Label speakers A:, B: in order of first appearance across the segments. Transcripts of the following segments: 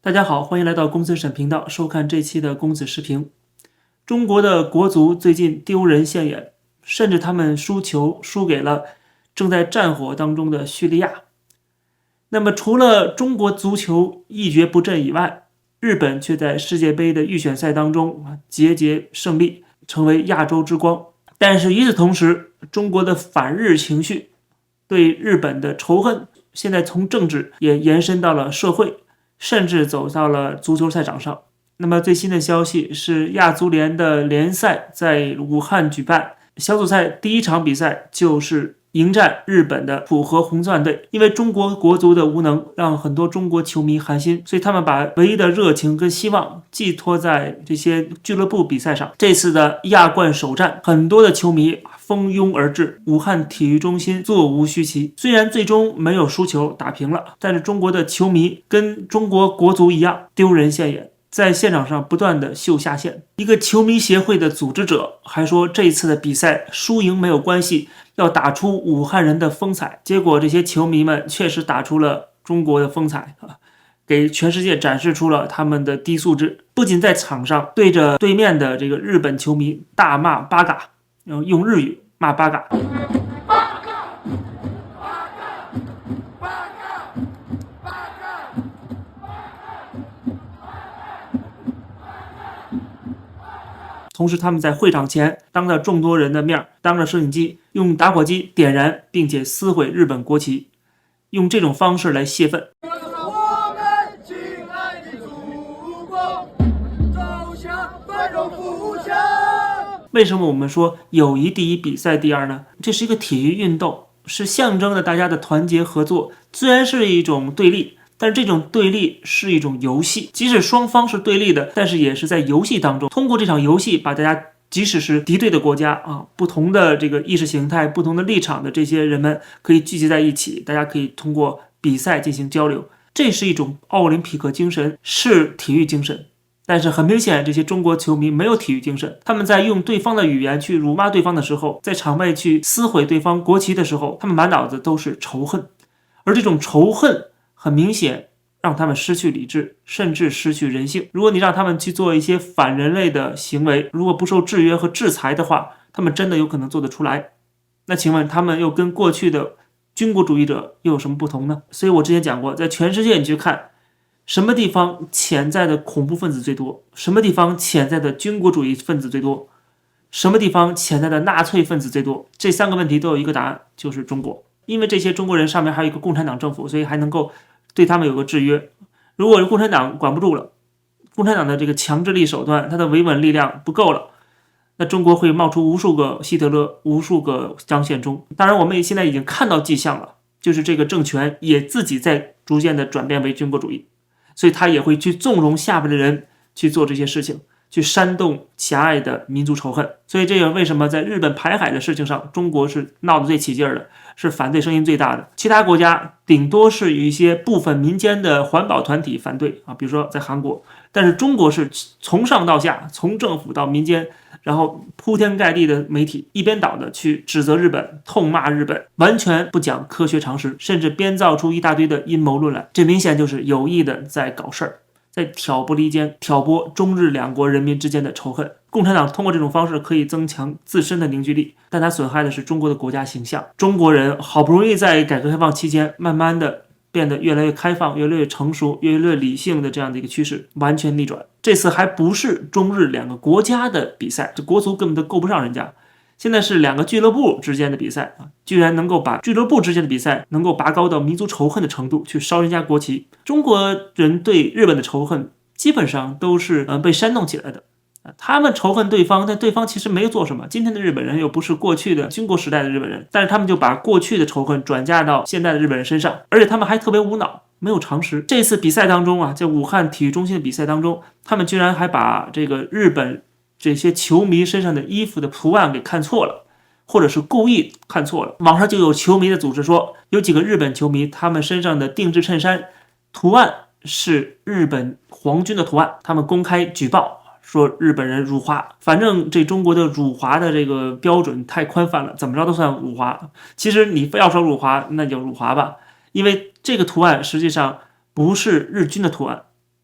A: 大家好，欢迎来到公子沈频道，收看这期的公子视频。中国的国足最近丢人现眼，甚至他们输球输给了正在战火当中的叙利亚。那么除了中国足球一蹶不振以外，日本却在世界杯的预选赛当中节节胜利，成为亚洲之光。但是与此同时，中国的反日情绪，对日本的仇恨，现在从政治也延伸到了社会，甚至走到了足球赛场上。那么最新的消息是，亚足联的联赛在武汉举办，小组赛第一场比赛就是迎战日本的浦和红钻队。因为中国国足的无能，让很多中国球迷寒心，所以他们把唯一的热情跟希望寄托在这些俱乐部比赛上。这次的亚冠首战，很多的球迷蜂拥而至，武汉体育中心座无虚席。虽然最终没有输球，打平了，但是中国的球迷跟中国国足一样丢人现眼，在现场上不断的秀下限。一个球迷协会的组织者还说，这一次的比赛输赢没有关系，要打出武汉人的风采。结果这些球迷们确实打出了中国的风采，给全世界展示出了他们的低素质。不仅在场上对着对面的这个日本球迷大骂八嘎，用日语骂八嘎。同时他们在会场前当着众多人的面，当着摄影机用打火机点燃并且撕毁日本国旗，用这种方式来泄愤。
B: 我们亲爱的祖国，走向繁荣富强。
A: 为什么我们说友谊第一，比赛第二呢？这是一个体育运动，是象征着大家的团结合作。虽然是一种对立，但是这种对立是一种游戏，即使双方是对立的，但是也是在游戏当中，通过这场游戏把大家，即使是敌对的国家不同的这个意识形态、不同的立场的这些人们可以聚集在一起，大家可以通过比赛进行交流。这是一种奥林匹克精神，是体育精神。但是很明显，这些中国球迷没有体育精神，他们在用对方的语言去辱骂对方的时候，在场外去撕毁对方国旗的时候，他们满脑子都是仇恨。而这种仇恨很明显让他们失去理智，甚至失去人性。如果你让他们去做一些反人类的行为，如果不受制约和制裁的话，他们真的有可能做得出来。那请问他们又跟过去的军国主义者又有什么不同呢？所以我之前讲过，在全世界你去看什么地方潜在的恐怖分子最多，什么地方潜在的军国主义分子最多，什么地方潜在的纳粹分子最多，这三个问题都有一个答案，就是中国。因为这些中国人上面还有一个共产党政府，所以还能够对他们有个制约。如果共产党管不住了，共产党的这个强制力手段，它的维稳力量不够了，那中国会冒出无数个希特勒，无数个张献忠。当然我们现在已经看到迹象了，就是这个政权也自己在逐渐的转变为军国主义，所以他也会去纵容下边的人去做这些事情，去煽动狭隘的民族仇恨。所以这也为什么在日本排海的事情上，中国是闹得最起劲的，是反对声音最大的。其他国家顶多是有一些部分民间的环保团体反对比如说在韩国，但是中国是从上到下，从政府到民间，然后铺天盖地的媒体一边倒的去指责日本，痛骂日本，完全不讲科学常识，甚至编造出一大堆的阴谋论来。这明显就是有意的在搞事儿，在挑拨离间，挑拨中日两国人民之间的仇恨。共产党通过这种方式可以增强自身的凝聚力，但它损害的是中国的国家形象。中国人好不容易在改革开放期间慢慢的变得越来越开放，越来越成熟，越来越理性的这样的一个趋势完全逆转。这次还不是中日两个国家的比赛，这国足根本都够不上人家，现在是两个俱乐部之间的比赛居然能够把俱乐部之间的比赛能够拔高到民族仇恨的程度，去烧人家国旗。中国人对日本的仇恨基本上都是被煽动起来的，他们仇恨对方，但对方其实没有做什么。今天的日本人又不是过去的军国时代的日本人，但是他们就把过去的仇恨转嫁到现在的日本人身上，而且他们还特别无脑，没有常识。这次比赛当中在武汉体育中心的比赛当中，他们居然还把这个日本这些球迷身上的衣服的图案给看错了，或者是故意看错了。网上就有球迷的组织说，有几个日本球迷他们身上的定制衬衫图案是日本皇军的图案，他们公开举报说日本人辱华。反正这中国的辱华的这个标准太宽泛了，怎么着都算辱华。其实你非要说辱华，那就辱华吧，因为这个图案实际上不是日军的图案，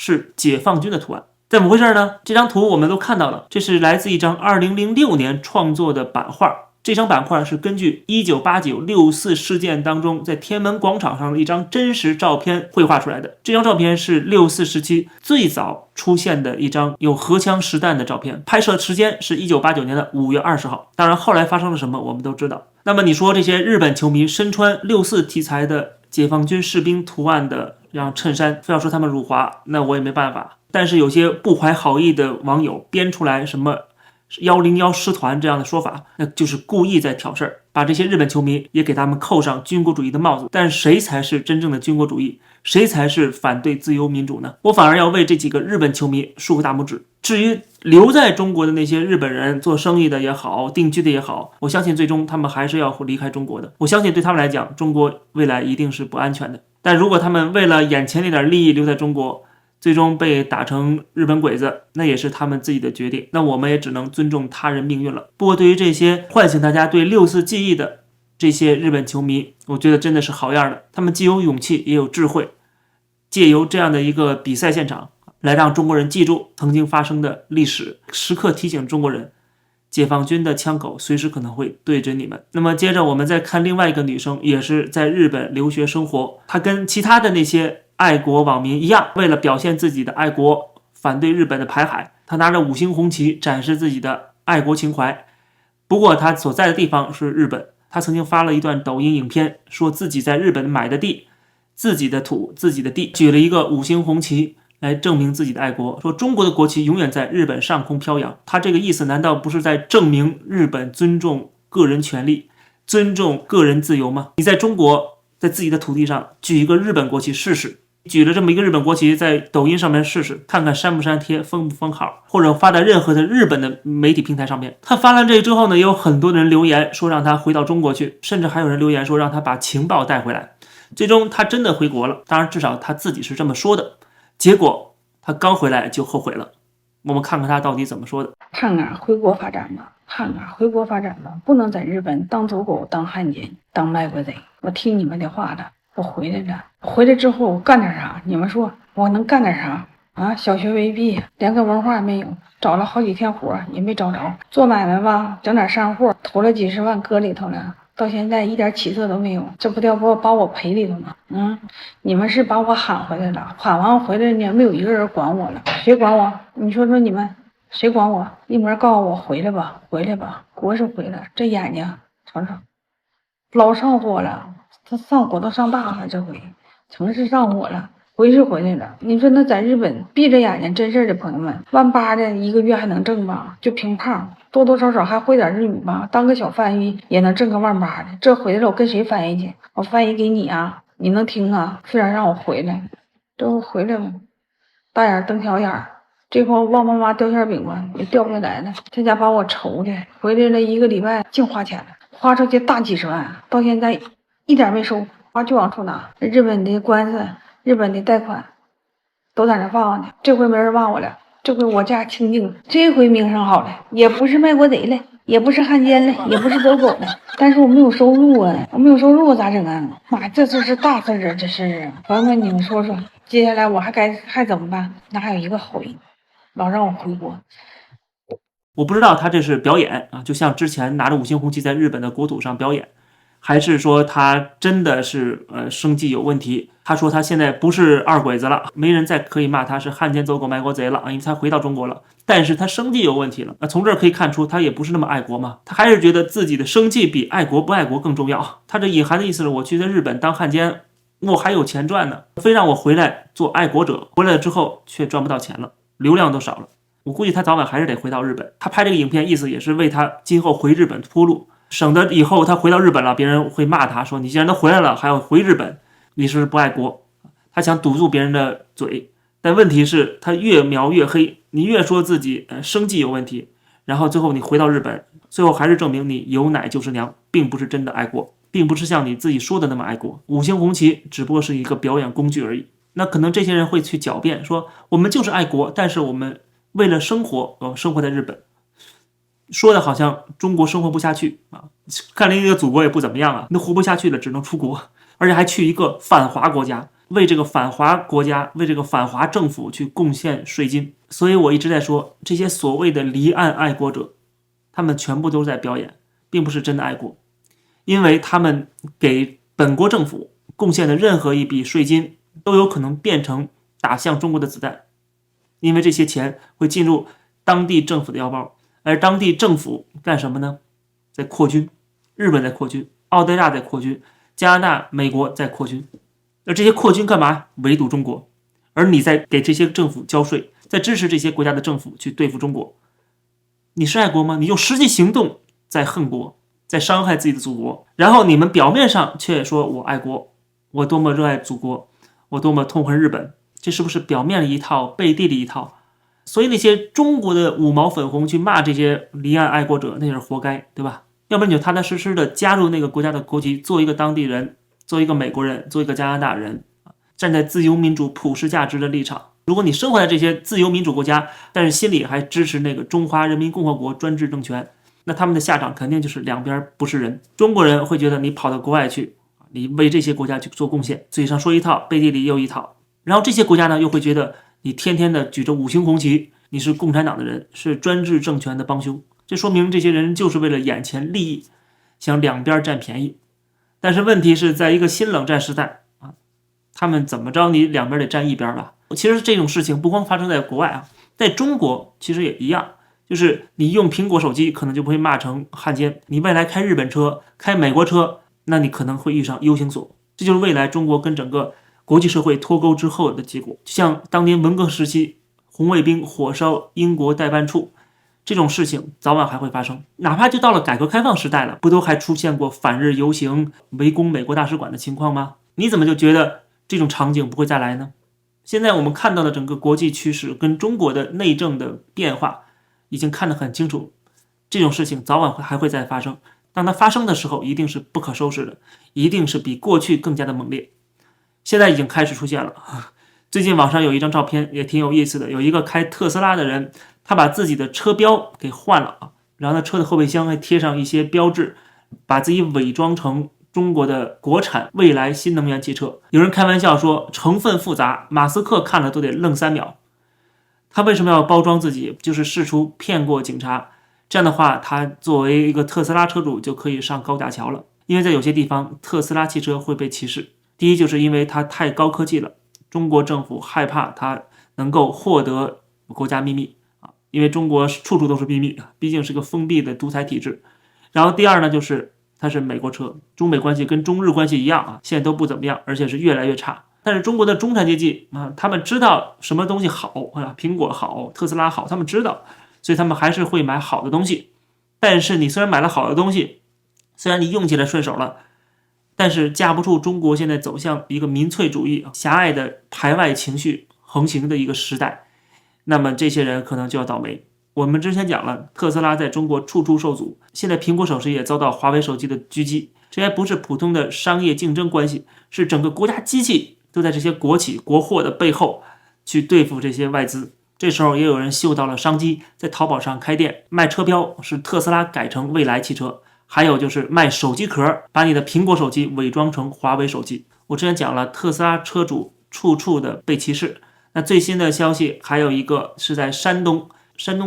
A: 是解放军的图案。怎么回事呢？这张图我们都看到了，这是来自一张2006年创作的版画。这张版画是根据1989六四事件当中在天安门广场上的一张真实照片绘画出来的。这张照片是六四时期最早出现的一张有荷枪实弹的照片，拍摄时间是1989年的5月20号。当然后来发生了什么我们都知道。那么你说这些日本球迷身穿六四题材的解放军士兵图案的让衬衫，非要说他们辱华，那我也没办法。但是有些不怀好意的网友编出来什么101师团这样的说法，那就是故意在挑事儿，把这些日本球迷也给他们扣上军国主义的帽子。但谁才是真正的军国主义？谁才是反对自由民主呢？我反而要为这几个日本球迷竖个大拇指。至于留在中国的那些日本人，做生意的也好，定居的也好，我相信最终他们还是要离开中国的。我相信对他们来讲，中国未来一定是不安全的。但如果他们为了眼前那点利益留在中国，最终被打成日本鬼子，那也是他们自己的决定，那我们也只能尊重他人命运了。不过对于这些唤醒大家对六四记忆的这些日本球迷，我觉得真的是好样的，他们既有勇气也有智慧，借由这样的一个比赛现场来让中国人记住曾经发生的历史，时刻提醒中国人，解放军的枪口随时可能会对准你们。那么接着我们再看另外一个女生，也是在日本留学生活，她跟其他的那些爱国网民一样，为了表现自己的爱国，反对日本的排海，她拿着5星红旗展示自己的爱国情怀。不过她所在的地方是日本，她曾经发了一段抖音影片，说自己在日本买的地，自己的土，自己的地，举了一个5星红旗来证明自己的爱国，说中国的国旗永远在日本上空飘扬。他这个意思难道不是在证明日本尊重个人权利，尊重个人自由吗？你在中国在自己的土地上举一个日本国旗试试，举了这么一个日本国旗在抖音上面试试，看看删不删帖，封不封号，或者发在任何的日本的媒体平台上面。他发了这个之后呢，也有很多人留言说让他回到中国去，甚至还有人留言说让他把情报带回来。最终他真的回国了，当然至少他自己是这么说的。结果他刚回来就后悔了，我们看看他到底怎么说的。
C: 盼儿回国发展吧，盼儿回国发展吧，不能在日本当走狗、当汉奸、当卖国贼。我听你们的话了，我回来了。回来之后我干点啥？你们说我能干点啥啊？小学未毕，连个文化也没有，找了好几天活也没找着。做买卖吧，整点散户，投了几十万搁里头了。到现在一点起色都没有，这不要把我赔里头吗？你们是把我喊回来了，喊完回来呢，没有一个人管我了，谁管我？你说你们谁管我？一门告诉我回来吧，回来吧，国是回来，这眼睛瞅瞅，老上火了，他上火都上大了，这回城市上火了。回是回来了，你说那在日本闭着眼睛真事儿的朋友们，18000的一个月还能挣吧？就平胖，多多少少还会点日语吧，当个小翻译也能挣个18000的。这回来了，我跟谁翻译去？我翻译给你啊，你能听啊？非然让我回来，这不回来吗？大眼瞪小眼，这会旺妈妈掉馅饼吧，也掉不下来了。这家把我愁的，回来了1个礼拜净花钱了，花出去大几十万，到现在一点没收，花就往出拿。日本的官司。日本的贷款都在那放呢，这回没人骂我了，这回我家清净，这回名声好了，也不是卖国贼了，也不是汉奸了，也不是走狗了，但是我没有收入啊，我没有收入我咋整啊？妈，这是大事啊，这是啊！朋友们，你们说说，接下来我还怎么办？那还有一个好人，老让我回国。
A: 我不知道他这是表演啊，就像之前拿着5星红旗在日本的国土上表演，还是说他真的是生计有问题。他说他现在不是二鬼子了，没人再可以骂他是汉奸走狗卖国贼了，因为他回到中国了，但是他生计有问题了。那从这儿可以看出他也不是那么爱国嘛，他还是觉得自己的生计比爱国不爱国更重要。他这隐含的意思是，我去在日本当汉奸，我还有钱赚呢，非让我回来做爱国者，回来了之后却赚不到钱了，流量都少了。我估计他早晚还是得回到日本。他拍这个影片意思也是为他今后回日本铺路，省得以后他回到日本了，别人会骂他说你既然都回来了还要回日本，你是不是不爱国？他想堵住别人的嘴，但问题是他越描越黑，你越说自己生计有问题，然后最后你回到日本，最后还是证明你有奶就是娘，并不是真的爱国，并不是像你自己说的那么爱国。5星红旗只不过是一个表演工具而已。那可能这些人会去狡辩说我们就是爱国，但是我们为了生活生活在日本，说的好像中国生活不下去啊，看另一个祖国也不怎么样啊，那活不下去了只能出国，而且还去一个反华国家。为这个反华国家、为这个反华政府去贡献税金。所以我一直在说，这些所谓的离岸爱国者，他们全部都在表演，并不是真的爱国，因为他们给本国政府贡献的任何一笔税金都有可能变成打向中国的子弹，因为这些钱会进入当地政府的腰包，而当地政府干什么呢？在扩军，日本在扩军，澳大利亚在扩军，加拿大、美国在扩军，而这些扩军干嘛？围堵中国，而你在给这些政府交税，在支持这些国家的政府去对付中国，你是爱国吗？你用实际行动在恨国，在伤害自己的祖国，然后你们表面上却说我爱国，我多么热爱祖国，我多么痛恨日本，这是不是表面的一套，背地里一套？所以那些中国的五毛粉红去骂这些离岸爱国者，那是活该，对吧？要不然你就踏踏实实的加入那个国家的国籍，做一个当地人，做一个美国人，做一个加拿大人，站在自由民主普世价值的立场。如果你生活在这些自由民主国家，但是心里还支持那个中华人民共和国专制政权，那他们的下场肯定就是两边不是人。中国人会觉得你跑到国外去，你为这些国家去做贡献，嘴上说一套，背地里又一套。然后这些国家呢，又会觉得你天天的举着5星红旗，你是共产党的人，是专制政权的帮凶。这说明这些人就是为了眼前利益，想两边占便宜。但是问题是在一个新冷战时代啊，他们怎么着你两边得站一边了。其实这种事情不光发生在国外啊，在中国其实也一样，就是你用苹果手机可能就不会骂成汉奸，你未来开日本车、开美国车，那你可能会遇上 U 型锁。这就是未来中国跟整个国际社会脱钩之后的结果。就像当年文革时期红卫兵火烧英国代办处，这种事情早晚还会发生。哪怕就到了改革开放时代了，不都还出现过反日游行、围攻美国大使馆的情况吗？你怎么就觉得这种场景不会再来呢？现在我们看到的整个国际趋势跟中国的内政的变化已经看得很清楚，这种事情早晚还会再发生。当它发生的时候，一定是不可收拾的，一定是比过去更加的猛烈。现在已经开始出现了。最近网上有一张照片也挺有意思的，有一个开特斯拉的人，他把自己的车标给换了啊，然后呢车的后备箱还贴上一些标志，把自己伪装成中国的国产未来新能源汽车。有人开玩笑说成分复杂，马斯克看了都得愣3秒。他为什么要包装自己？就是试图骗过警察，这样的话他作为一个特斯拉车主就可以上高架桥了。因为在有些地方特斯拉汽车会被歧视，第一就是因为它太高科技了，中国政府害怕它能够获得国家秘密啊，因为中国处处都是秘密，毕竟是个封闭的独裁体制。然后第二呢，就是它是美国车，中美关系跟中日关系一样啊，现在都不怎么样，而且是越来越差。但是中国的中产阶级啊，他们知道什么东西好啊，苹果好，特斯拉好，他们知道，所以他们还是会买好的东西。但是你虽然买了好的东西，虽然你用起来顺手了，但是架不住中国现在走向一个民粹主义、狭隘的排外情绪横行的一个时代，那么这些人可能就要倒霉。我们之前讲了，特斯拉在中国处处受阻，现在苹果手机也遭到华为手机的狙击，这还不是普通的商业竞争关系，是整个国家机器都在这些国企国货的背后去对付这些外资。这时候也有人嗅到了商机，在淘宝上开店卖车标，是特斯拉改成蔚来汽车，还有就是卖手机壳，把你的苹果手机伪装成华为手机。我之前讲了，特斯拉车主处处的被歧视。那最新的消息还有一个是在山东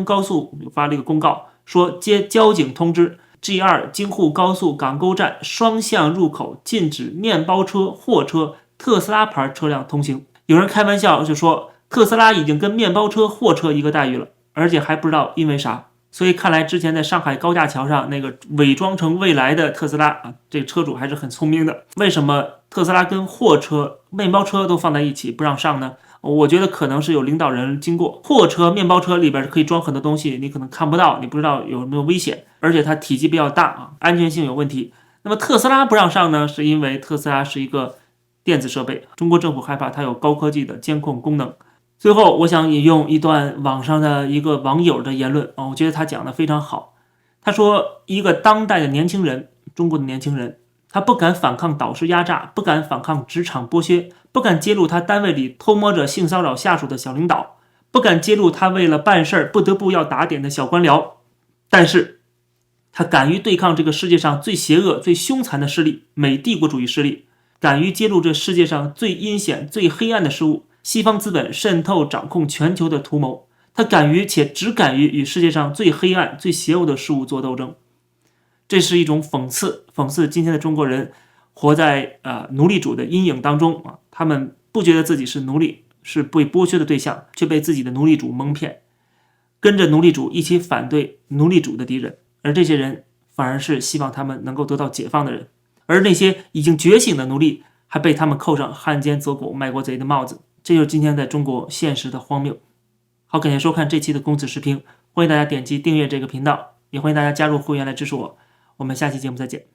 A: 高速发了一个公告，说接交警通知， G2 京沪高速港沟站双向入口禁止面包车、货车、特斯拉牌车辆通行。有人开玩笑就说，特斯拉已经跟面包车、货车一个待遇了，而且还不知道因为啥。所以看来之前在上海高架桥上那个伪装成蔚来的特斯拉啊，这个车主还是很聪明的。为什么特斯拉跟货车、面包车都放在一起不让上呢？我觉得可能是有领导人经过，货车、面包车里边可以装很多东西，你可能看不到，你不知道有没有危险，而且它体积比较大啊，安全性有问题。那么特斯拉不让上呢，是因为特斯拉是一个电子设备，中国政府害怕它有高科技的监控功能。最后我想引用一段网上的一个网友的言论，我觉得他讲的非常好。他说，一个当代的年轻人，中国的年轻人，他不敢反抗导师压榨，不敢反抗职场剥削，不敢揭露他单位里偷摸着性骚扰下属的小领导，不敢揭露他为了办事不得不要打点的小官僚，但是他敢于对抗这个世界上最邪恶最凶残的势力，美帝国主义势力。敢于揭露这世界上最阴险、最黑暗的事物，西方资本渗透掌控全球的图谋，他敢于且只敢于与世界上最黑暗、最邪恶的事物做斗争。这是一种讽刺今天的中国人活在奴隶主的阴影当中啊，他们不觉得自己是奴隶，是被剥削的对象，却被自己的奴隶主蒙骗，跟着奴隶主一起反对奴隶主的敌人，而这些人反而是希望他们能够得到解放的人，而那些已经觉醒的奴隶还被他们扣上汉奸走狗卖国贼的帽子，这就是今天在中国现实的荒谬。好，感谢收看这期的公子视频，欢迎大家点击订阅这个频道，也欢迎大家加入会员来支持我。我们下期节目再见。